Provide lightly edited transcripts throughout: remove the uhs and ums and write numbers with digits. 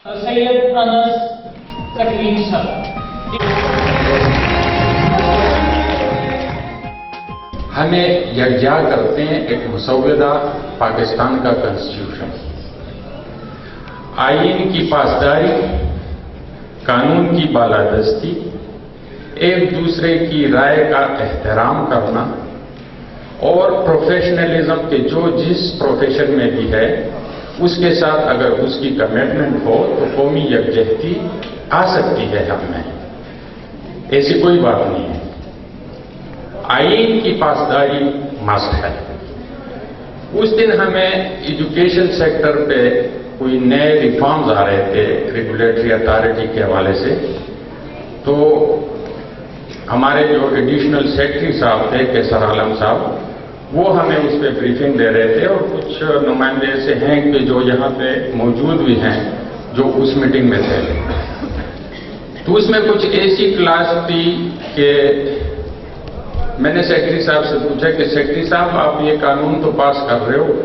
سید انس تکریم صاحب. ہمیں یکجا کرتے ہیں ایک مسودہ پاکستان کا کنسٹیٹیوشن، آئین کی پاسداری، قانون کی بالادستی، ایک دوسرے کی رائے کا احترام کرنا اور پروفیشنلزم کے جو جس پروفیشن میں بھی ہے اس کے ساتھ اگر اس کی کمٹمنٹ ہو تو قومی یکجہتی آ سکتی ہے ہم میں، ایسی کوئی بات نہیں ہے. آئین کی پاسداری مسٹ ہے. اس دن ہمیں ایجوکیشن سیکٹر پہ کوئی نئے ریفارمز آ رہے تھے ریگولیٹری اتھارٹی کے حوالے سے، تو ہمارے جو ایڈیشنل سیکرٹری صاحب تھے کیسر عالم صاحب، وہ ہمیں اس پہ بریفنگ دے رہے تھے، اور کچھ نمائندے ایسے ہیں کہ جو یہاں پہ موجود بھی ہیں جو اس میٹنگ میں تھے. تو اس میں کچھ ایسی کلاس تھی کہ میں نے سیکرٹری صاحب سے پوچھا کہ سیکرٹری صاحب آپ یہ قانون تو پاس کر رہے ہو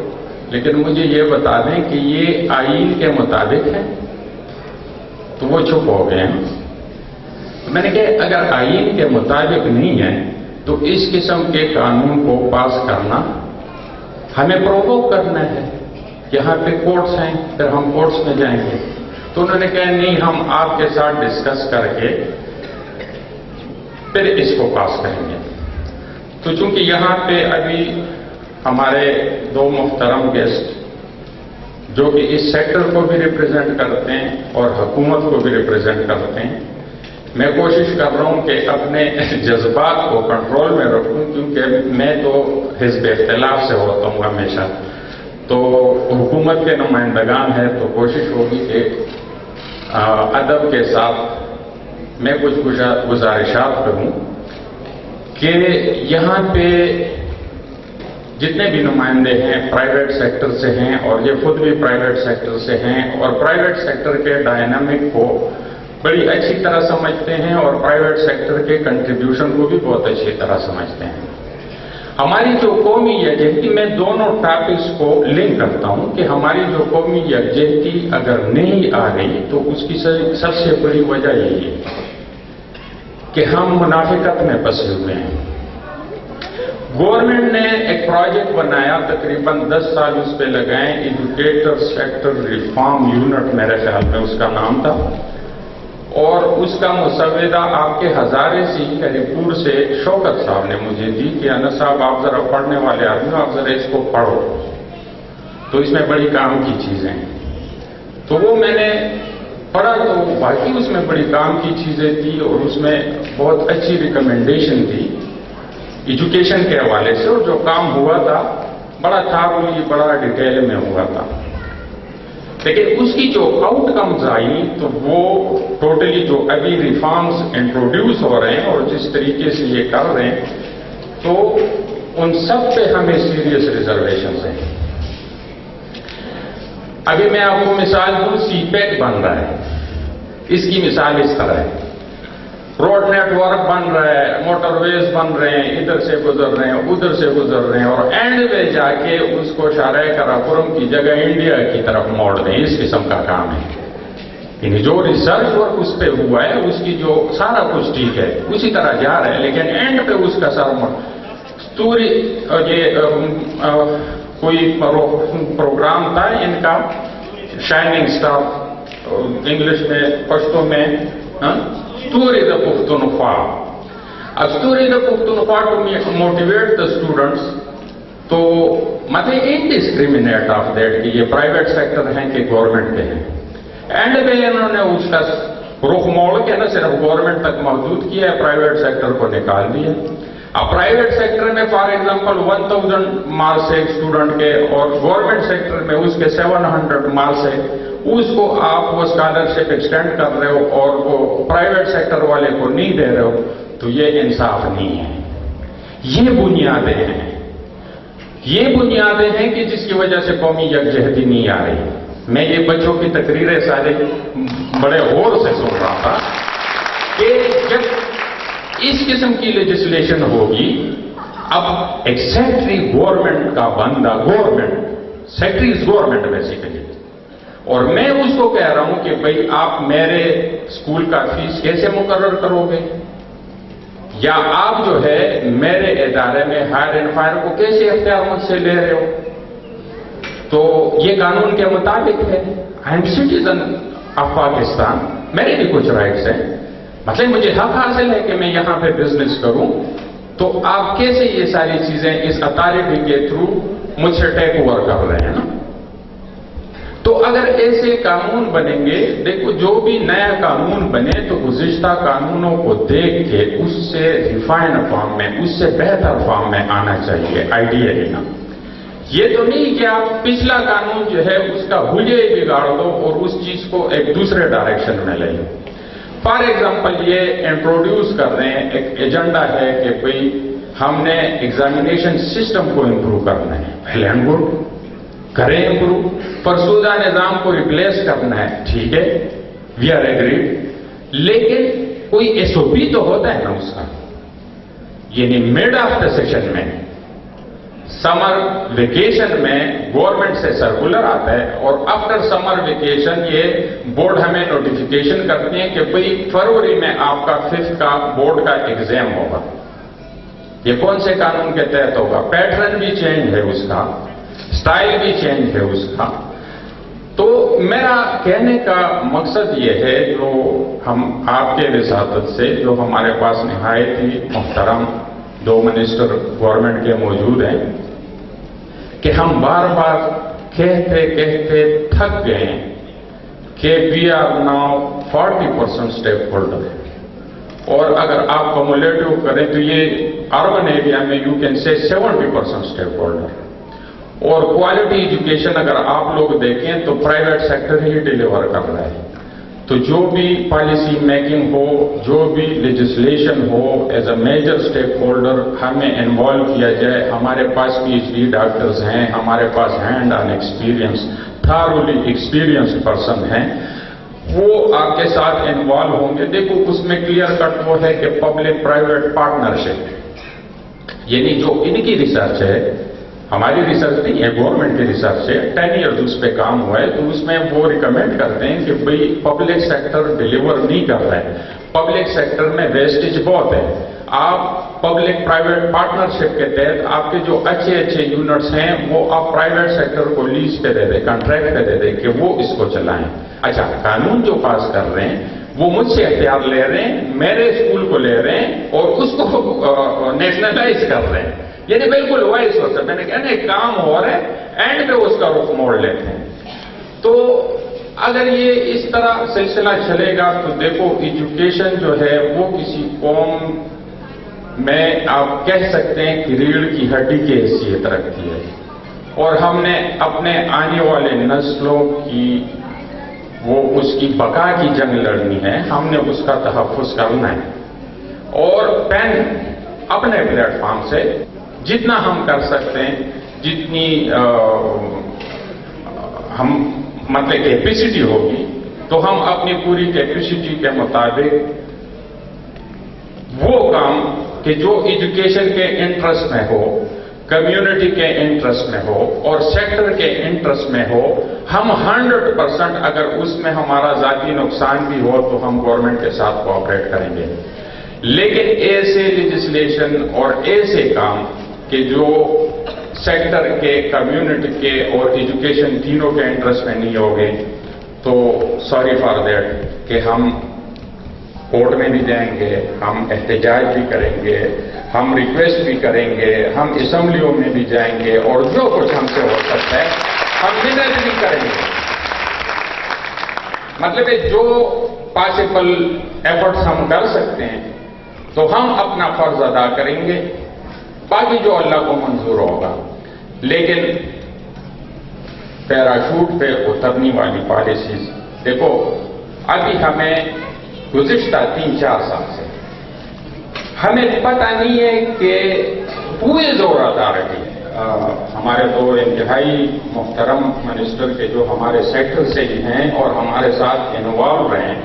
لیکن مجھے یہ بتا دیں کہ یہ آئین کے مطابق ہے. تو وہ چپ ہو گئے ہیں. میں نے کہا اگر آئین کے مطابق نہیں ہے تو اس قسم کے قانون کو پاس کرنا ہمیں پرووک کرنا ہے. یہاں پہ کورٹس ہیں، پھر ہم کورٹس میں جائیں گے. تو انہوں نے کہا نہیں، ہم آپ کے ساتھ ڈسکس کر کے پھر اس کو پاس کریں گے. تو چونکہ یہاں پہ ابھی ہمارے دو محترم گیسٹ جو کہ اس سیکٹر کو بھی ریپرزینٹ کرتے ہیں اور حکومت کو بھی ریپرزینٹ کرتے ہیں، میں کوشش کر رہا ہوں کہ اپنے جذبات کو کنٹرول میں رکھوں، کیونکہ میں تو حزب اختلاف سے ہوتا ہوں ہمیشہ. تو حکومت کے نمائندگان ہیں تو کوشش ہوگی کہ ادب کے ساتھ میں کچھ گزارشات کروں کہ یہاں پہ جتنے بھی نمائندے ہیں پرائیویٹ سیکٹر سے ہیں، اور یہ خود بھی پرائیویٹ سیکٹر سے ہیں، اور پرائیویٹ سیکٹر کے ڈائنامک کو بڑی اچھی طرح سمجھتے ہیں اور پرائیویٹ سیکٹر کے کنٹریبیوشن کو بھی بہت اچھی طرح سمجھتے ہیں. ہماری جو قومی یکجہتی، میں دونوں ٹاپکس کو لنک کرتا ہوں کہ ہماری جو قومی یکجہتی اگر نہیں آ رہی تو اس کی سب سے بڑی وجہ یہی ہے کہ ہم منافقت میں پھنسے ہوئے ہیں. گورنمنٹ نے ایک پروجیکٹ بنایا، تقریباً 10 سال اس پہ لگائے، ایجوکیٹر سیکٹر ریفارم یونٹ میرے خیال میں اس کا نام تھا، اور اس کا مسودہ آپ کے ہزارے سی علی پور سے شوکت صاحب نے مجھے دی کہ انس صاحب آپ ذرا پڑھنے والے آدمی ہو، آپ ذرا اس کو پڑھو. تو اس میں بڑی کام کی چیزیں ہیں. تو وہ میں نے پڑھا تو باقی اس میں بڑی کام کی چیزیں تھی، اور اس میں بہت اچھی ریکمنڈیشن تھی ایجوکیشن کے حوالے سے، اور جو کام ہوا تھا بڑا تھارولی، بڑا ڈیٹیل میں ہوا تھا. لیکن اس کی جو آؤٹ کمز آئی تو وہ ٹوٹلی جو ابھی ریفارمز انٹروڈیوس ہو رہے ہیں اور جس طریقے سے یہ کر رہے ہیں تو ان سب پہ ہمیں سیریس ریزرویشنز ہیں. ابھی میں آپ کو مثال دوں، سی پیک بن رہا ہے. اس کی مثال اس طرح ہے، روڈ نیٹ ورک بن رہا ہے، موٹر ویز بن رہے ہیں، ادھر سے گزر رہے ہیں، ادھر سے گزر رہے ہیں، اور اینڈ میں جا کے اس کو شارع قراقرم کی جگہ انڈیا کی طرف موڑ دیں. اس قسم کا کام ہے. یعنی جو ریسرچ ورک اس پہ ہوا ہے اس کی جو سارا کچھ ٹھیک ہے، اسی طرح جا رہا ہے، لیکن اینڈ پہ اس کا سر یہ کوئی پروگرام تھا ان کا، شائننگ اسٹار، انگلش میں پشتو میں Story the Pukhtunkhwa. A story the Pukhtunkhwa to motivate the students. تو مطلب انڈسکریمنیٹ آف دیٹ کہ یہ پرائیویٹ سیکٹر ہیں کہ گورنمنٹ کے ہیں. اینڈ میں انہوں نے اس کا رخ موڑ کے نہ صرف گورنمنٹ تک محدود کیا ہے، پرائیویٹ سیکٹر کو نکال دیا. اب پرائیویٹ سیکٹر میں فار ایگزامپل 1000 مارکس ہے اسٹوڈنٹ کے، اور گورنمنٹ سیکٹر میں اس کے 700 مارکس ہے. اس کو آپ وہ اسکالرشپ ایکسٹینڈ کر رہے ہو اور وہ پرائیویٹ سیکٹر والے کو نہیں دے رہے ہو، تو یہ انصاف نہیں ہے. یہ بنیادیں ہیں، یہ بنیادیں ہیں کہ جس کی وجہ سے قومی یکجہتی نہیں آ رہی. میں یہ بچوں کی تقریریں سارے بڑے غور سے سن رہا تھا کہ جب اس قسم کی لیجسلیشن ہوگی، اب ایک سیکٹری گورنمنٹ کا بندہ، government secretary is government basically, اور میں اس کو کہہ رہا ہوں کہ بھئی آپ میرے اسکول کا فیس کیسے مقرر کرو گے، یا آپ جو ہے میرے ادارے میں ہائر اینڈ فائر کو کیسے اختیار مجھ سے لے رہے ہو؟ تو یہ قانون کے مطابق ہے. I am citizen of Pakistan, میرے بھی کچھ رائٹس ہیں، مطلب مجھے حق حاصل ہے کہ میں یہاں پہ بزنس کروں. تو آپ کیسے یہ ساری چیزیں اس اتھارٹی کے تھرو مجھ سے ٹیک اوور کر رہے ہیں نا؟ تو اگر ایسے قانون بنیں گے، دیکھو جو بھی نیا قانون بنے تو گزشتہ قانونوں کو دیکھ کے اس سے ریفائنڈ فارم میں، اس سے بہتر فارم میں آنا چاہیے آئیڈیلی نا. یہ تو نہیں کہ آپ پچھلا قانون جو ہے اس کا حلیہ بگاڑ دو اور اس چیز کو ایک دوسرے ڈائریکشن میں لے لو. فار ایگزامپل یہ انٹروڈیوس کر رہے ہیں، ایک ایجنڈا ہے کہ بھئی ہم نے ایگزامینیشن سسٹم کو امپروو کرنا ہے. ویل اینڈ گڈ، کریں امپروو. فرسودہ نظام کو ریپلیس کرنا ہے، ٹھیک ہے، وی آر ایگریڈ. لیکن کوئی ایس او پی تو ہوتا ہے نا اس کا. یعنی مڈ آف دا سیشن میں، سمر ویکیشن میں گورنمنٹ سے سرکولر آتا ہے اور آفٹر سمر ویکیشن یہ بورڈ ہمیں نوٹیفیکیشن کرتی ہیں کہ بھئی فروری میں آپ کا 5th کا بورڈ کا ایگزام ہوگا. یہ کون سے قانون کے تحت ہوگا؟ پیٹرن بھی چینج ہے اس کا، سٹائل بھی چینج ہے اس کا. تو میرا کہنے کا مقصد یہ ہے، جو ہم آپ کے وساطت سے، جو ہمارے پاس نہایت ہی محترم 2 منسٹر گورنمنٹ کے موجود ہیں، کہ ہم بار بار کہتے کہتے تھک گئے کہ we are now 40% stakeholder. اور اگر آپ کمولیٹو کریں تو یہ اربن ایریا میں you can say 70% stakeholder. اور کوالٹی ایجوکیشن اگر آپ لوگ دیکھیں تو پرائیویٹ سیکٹر ہی ڈیلیور کر رہا ہے. تو جو بھی پالیسی میکنگ ہو، جو بھی لیجسلیشن ہو، as a major stakeholder ہمیں انوالو کیا جائے. ہمارے پاس PhD ڈاکٹرز ہیں، ہمارے پاس hand on experience, thoroughly experienced person ہیں، وہ آپ کے ساتھ انوالو ہوں گے. دیکھو اس میں کلیئر کٹ وہ ہے کہ پبلک پرائیویٹ پارٹنرشپ، یعنی جو ان کی ریسرچ ہے، ہماری ریسرچ نہیں ہے، گورنمنٹ کی ریسرچ ہے، 10 ایئرز اس پہ کام ہوا ہے. تو اس میں وہ ریکمینڈ کرتے ہیں کہ بھئی پبلک سیکٹر ڈیلیور نہیں کر رہا ہے، پبلک سیکٹر میں ویسٹیج بہت ہے. آپ پبلک پرائیویٹ پارٹنرشپ کے تحت آپ کے جو اچھے اچھے یونٹس ہیں وہ آپ پرائیویٹ سیکٹر کو لیز پہ دے دیں، کنٹریکٹ پہ دے دیں کہ وہ اس کو چلائیں. اچھا، قانون جو پاس کر رہے ہیں وہ مجھ سے اختیار لے رہے ہیں، میرے اسکول کو لے رہے ہیں اور اس کو نیشنلائز کر رہے ہیں. یعنی بالکل وائس ہوتا ہے. میں نے کہا نا ایک کام ہو رہا ہے، اینڈ پہ اس کا رخ موڑ لیتے ہیں. تو اگر یہ اس طرح سلسلہ چلے گا تو دیکھو ایجوکیشن جو ہے وہ کسی قوم میں آپ کہہ سکتے ہیں کہ ریڑھ کی ہڈی کی حیثیت رکھتی ہے. اور ہم نے اپنے آنے والے نسلوں کی وہ اس کی بقا کی جنگ لڑنی ہے، ہم نے اس کا تحفظ کرنا ہے. اور پین اپنے پلیٹ فارم سے جتنا ہم کر سکتے ہیں، جتنی ہم مطلب کیپیسٹی ہوگی تو ہم اپنی پوری کیپیسٹی کے مطابق وہ کام کہ جو ایجوکیشن کے انٹرسٹ میں ہو، کمیونٹی کے انٹرسٹ میں ہو اور سیکٹر کے انٹرسٹ میں ہو، ہم 100% اگر اس میں ہمارا ذاتی نقصان بھی ہو تو ہم گورنمنٹ کے ساتھ کوآپریٹ کریں گے. لیکن ایسے لیجسلیشن اور ایسے کام کہ جو سیکٹر کے، کمیونٹی کے اور ایجوکیشن تینوں کے انٹرسٹ میں نہیں ہوگے تو سوری فار دیٹ کہ ہم کورٹ میں بھی جائیں گے، ہم احتجاج بھی کریں گے، ہم ریکویسٹ بھی کریں گے، ہم اسمبلیوں میں بھی جائیں گے اور جو کچھ ہم سے ہو سکتا ہے ہم محنت بھی کریں گے. مطلب ہے جو پاسبل ایفرٹس ہم کر سکتے ہیں تو ہم اپنا فرض ادا کریں گے، باقی جو اللہ کو منظور ہوگا. لیکن پیراشوٹ پہ اترنے والی پالیسیز دیکھو، ابھی ہمیں گزشتہ 3-4 سال سے ہمیں پتہ نہیں ہے کہ پورے زور اتھارٹی ہمارے 2 انتہائی محترم منسٹر کے جو ہمارے سیکٹر سے ہی ہیں اور ہمارے ساتھ انوالو رہے ہیں،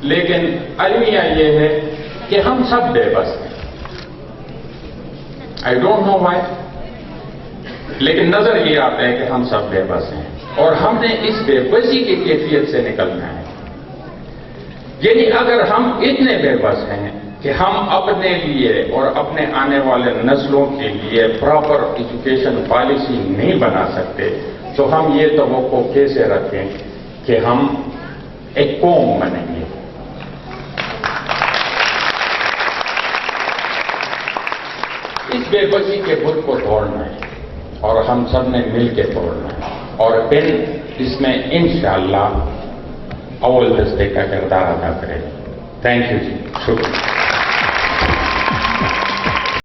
لیکن المیہ یہ ہے کہ ہم سب بے بس ہیں. آئی ڈونٹ نو وائی، لیکن نظر یہ آتا ہے کہ ہم سب بے بس ہیں. اور ہم نے اس بے بسی کی کیفیت سے نکلنا ہے. یعنی اگر ہم اتنے بے بس ہیں کہ ہم اپنے لیے اور اپنے آنے والے نسلوں کے لیے پراپر ایجوکیشن پالیسی نہیں بنا سکتے تو ہم یہ توقع کیسے رکھیں کہ ہم ایک قوم بنیں گے. اس بے بسی کے بت کو توڑنا ہے اور ہم سب نے مل کے توڑنا ہے اور پھر اس میں انشاءاللہ اول دستے کا کردار ادا کرے. تھینک یو جی، شکریہ.